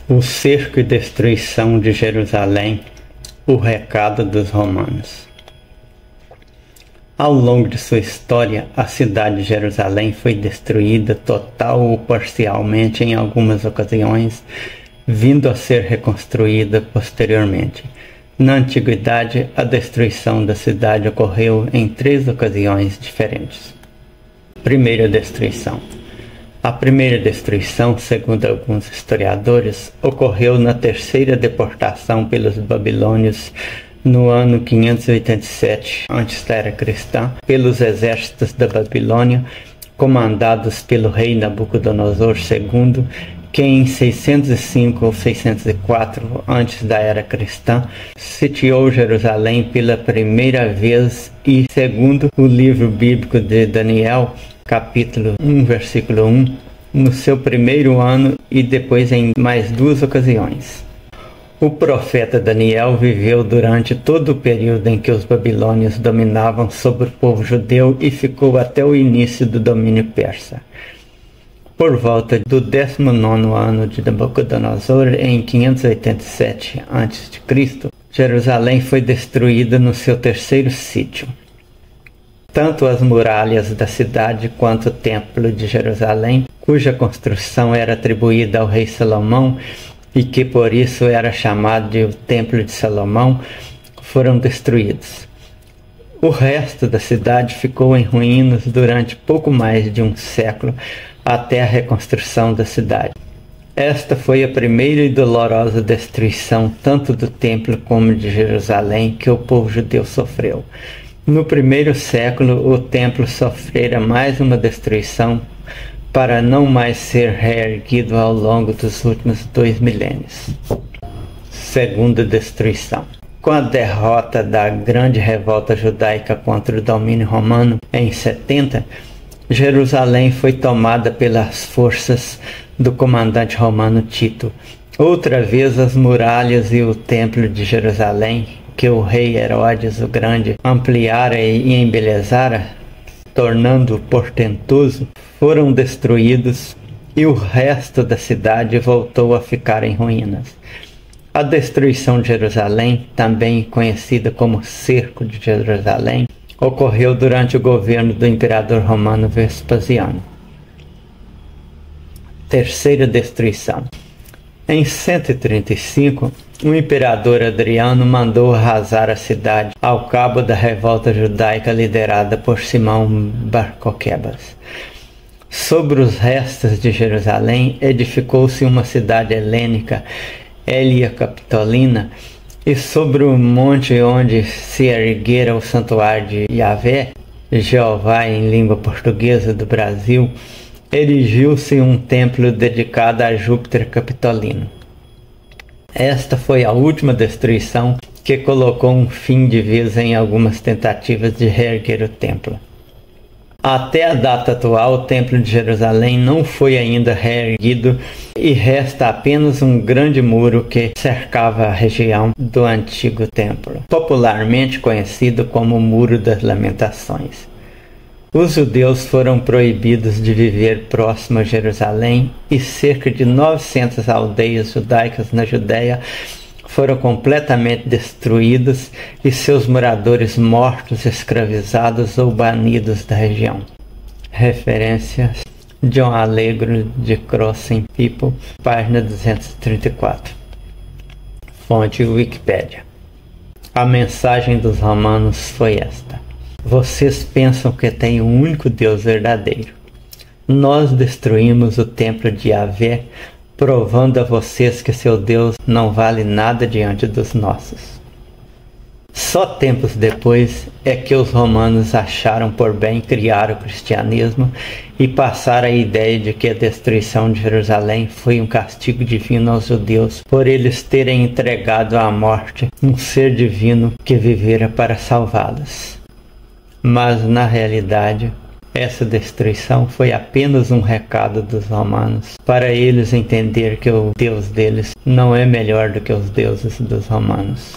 O cerco e destruição de Jerusalém, o recado dos romanos. Ao longo de sua história, a cidade de Jerusalém foi destruída total ou parcialmente em algumas ocasiões, vindo a ser reconstruída posteriormente. Na antiguidade, a destruição da cidade ocorreu em 3 ocasiões diferentes. Primeira destruição. A primeira destruição, segundo alguns historiadores, ocorreu na terceira deportação pelos babilônios no ano 587 a.C., pelos exércitos da Babilônia, comandados pelo rei Nabucodonosor II, que em 605 ou 604 antes da era cristã sitiou Jerusalém pela primeira vez e, segundo o livro bíblico de Daniel, capítulo 1, versículo 1, no seu primeiro ano e depois em mais 2 ocasiões. O profeta Daniel viveu durante todo o período em que os babilônios dominavam sobre o povo judeu e ficou até o início do domínio persa. Por volta do 19º ano de Nabucodonosor, em 587 a.C., Jerusalém foi destruída no seu terceiro sítio. Tanto as muralhas da cidade quanto o templo de Jerusalém, cuja construção era atribuída ao rei Salomão e que por isso era chamado de o Templo de Salomão, foram destruídos. O resto da cidade ficou em ruínas durante pouco mais de um século, até a reconstrução da cidade. Esta foi a primeira e dolorosa destruição tanto do templo como de Jerusalém que o povo judeu sofreu. No primeiro século, o templo sofrera mais uma destruição para não mais ser reerguido ao longo dos últimos 2 milênios. Segunda destruição. Com a derrota da grande revolta judaica contra o domínio romano em 70, Jerusalém foi tomada pelas forças do comandante romano Tito. Outra vez as muralhas e o templo de Jerusalém, que o rei Herodes o Grande ampliara e embelezara, tornando-o portentoso, foram destruídos e o resto da cidade voltou a ficar em ruínas. A destruição de Jerusalém, também conhecida como Cerco de Jerusalém, ocorreu durante o governo do imperador romano Vespasiano. Terceira destruição. Em 135, o imperador Adriano mandou arrasar a cidade ao cabo da revolta judaica liderada por Simão Bar Coquebas. Sobre os restos de Jerusalém edificou-se uma cidade helênica, Hélia Capitolina, e sobre o monte onde se erguera o santuário de Yahvé, Jeová em língua portuguesa do Brasil, erigiu-se um templo dedicado a Júpiter Capitolino. Esta foi a última destruição que colocou um fim de vez em algumas tentativas de reerguer o templo. Até a data atual, o Templo de Jerusalém não foi ainda reerguido e resta apenas um grande muro que cercava a região do antigo templo, popularmente conhecido como o Muro das Lamentações. Os judeus foram proibidos de viver próximo a Jerusalém e cerca de 900 aldeias judaicas na Judéia foram completamente destruídas e seus moradores mortos, escravizados ou banidos da região. Referência: John Allegro de Crossing People, página 234. Fonte: Wikipédia. A mensagem dos romanos foi esta: vocês pensam que tem um único Deus verdadeiro. Nós destruímos o templo de Yahvé, provando a vocês que seu Deus não vale nada diante dos nossos. Só tempos depois é que os romanos acharam por bem criar o cristianismo e passar a ideia de que a destruição de Jerusalém foi um castigo divino aos judeus por eles terem entregado à morte um ser divino que vivera para salvá-los. Mas na realidade, essa destruição foi apenas um recado dos romanos, para eles entender que o Deus deles não é melhor do que os deuses dos romanos.